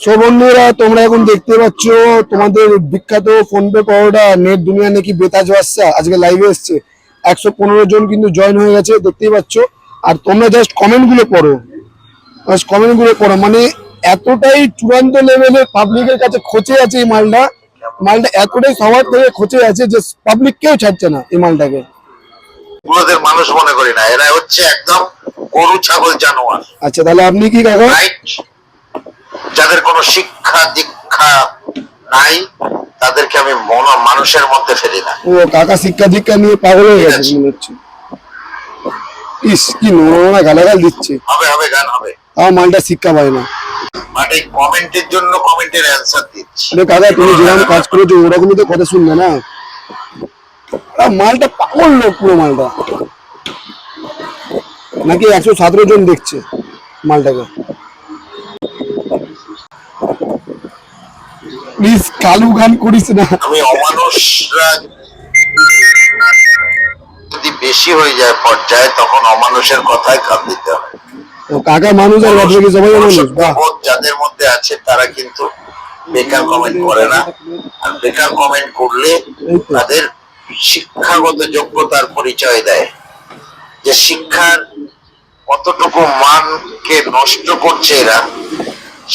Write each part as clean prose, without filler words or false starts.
So বন্ধুরা, তোমরা এখন দেখতে পাচ্ছ তোমাদের বিখ্যাত ফোনপে পরোটা নেট দুনিয়া নাকি বেতাজ বাদশা আজকে লাইভে এসছে। 115 জন কিন্তু জয়েন হয়ে গেছে, দেখতেই পাচ্ছ। আর তোমরা জাস্ট কমেন্ট গুলো পড়ো, মানে এতটাই চূড়ান্ত লেভেলের পাবলিকের কাছে খোঁচে আছে এই মালটা। এতটাই সবার থেকে খোঁচে আছে যে পাবলিক কেউ ছাড়ছে না এই মালটাকে। পুরোদের মানুষ মনে করি না, এরা হচ্ছে একদম গরু ছাগল জানোয়ার। আচ্ছা, তাহলে আপনি কি কাকা? যাদের কোনো শিক্ষা দীক্ষা নাই তাদেরকে আমি মানুষের মধ্যে ফেলি না। ও কাকা শিক্ষা দীক্ষা নিয়ে পাগল হয়ে গেছে মনে হচ্ছে। ইস, কি নোংরা গালাগাল দিচ্ছে। হবে হবে, গান হবে। আমার মালটা শিক্ষা পায় না। মানে কমেন্টের জন্য কমেন্টের অ্যানসার দিচ্ছি। কাকা তুমি যেরকম কাজ করেছো ওরকমই তো কথা শুনবে না। মালটা পাগল লোক পুরো মালটা। নাকি 117 জন দেখছে মালটাকে। প্লিজ কালু গান করিস না। আমি অমানুষরা যদি বেশি হয়ে যায় পর্যায়ে, তখন অমানুষের কথায় কান দিতে হবে। ও কাকা মানুষ আর বাদ বাকি সবাই মানুষ। যাদের মধ্যে আছে তারা কিন্তু বেকার কমেন্ট করে না, আর বেকার কমেন্ট করলে তাদের শিক্ষাগত যোগ্যতার পরিচয় দেয় যে শিক্ষার কতটুকু মানকে নষ্ট করছে এরা,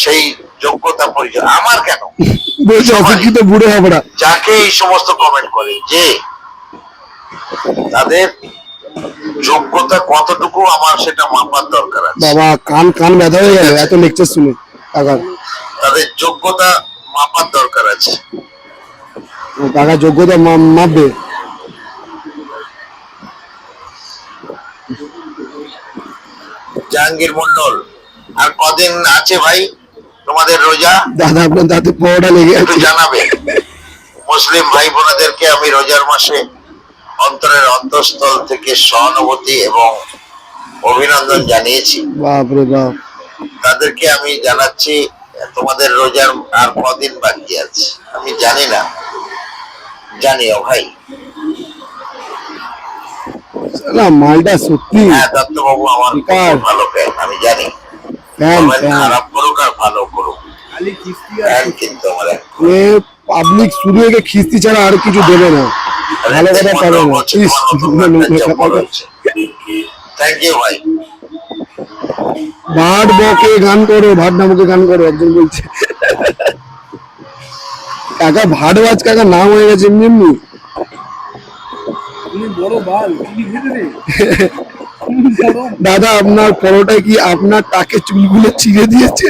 সেই যোগ্যতা পরিচয়। আমার কেন বলছে অশিক্ষিত বুড়ো হবে না। যাকে এই সমস্ত কমেন্ট করে যে তাদের যোগ্যতা কতটুকু আমার সেটা মাপার দরকার আছে। বাবা কান কান ব্যথা হয়ে গেল এত লেকচার শুনে। কাকা তাদের যোগ্যতা মাপার দরকার আছে। কাকা যোগ্যতা মাপবে। জাহাঙ্গীর মন্ডল, আর কদিন আছে ভাই তোমাদের রোজা? দাদা আপনার দাঁতে পরোটা লেগে একটু জানাবে। মুসলিম ভাই বোনেদেরকে আমি রোজার মাসে অন্তরের অন্তঃস্থল থেকে সহানুভূতি এবং অভিনন্দন জানিয়েছি। বাপরে বাপ। তাদেরকে আমি জানাচ্ছি তোমাদের রোজার আর কদিন বাকি আছে আমি জানি না, জানিও ভাই। মালটা সত্যি। হ্যাঁ দত্তবাবু আমার ভালো ফ্যান, আমি জানি। খারাপ করুক আর ভালো করুক, কিন্তু আমার পাবলিক শুধু একে খিস্তি ছাড়া আর কিছু দেবে না, ভালো কথা পাবে না। থ্যাংক ইউ ভাই। ভাট বকে গান করো, ভাট নামকে গান করো একজন বলছে। কাকা ভাটবাজ কাকা নাম হয়ে গেছে এমনি এমনি। দাদা আপনার পরোটায় কি আপনার টাকে চুলগুলো ছিঁড়ে দিয়েছে?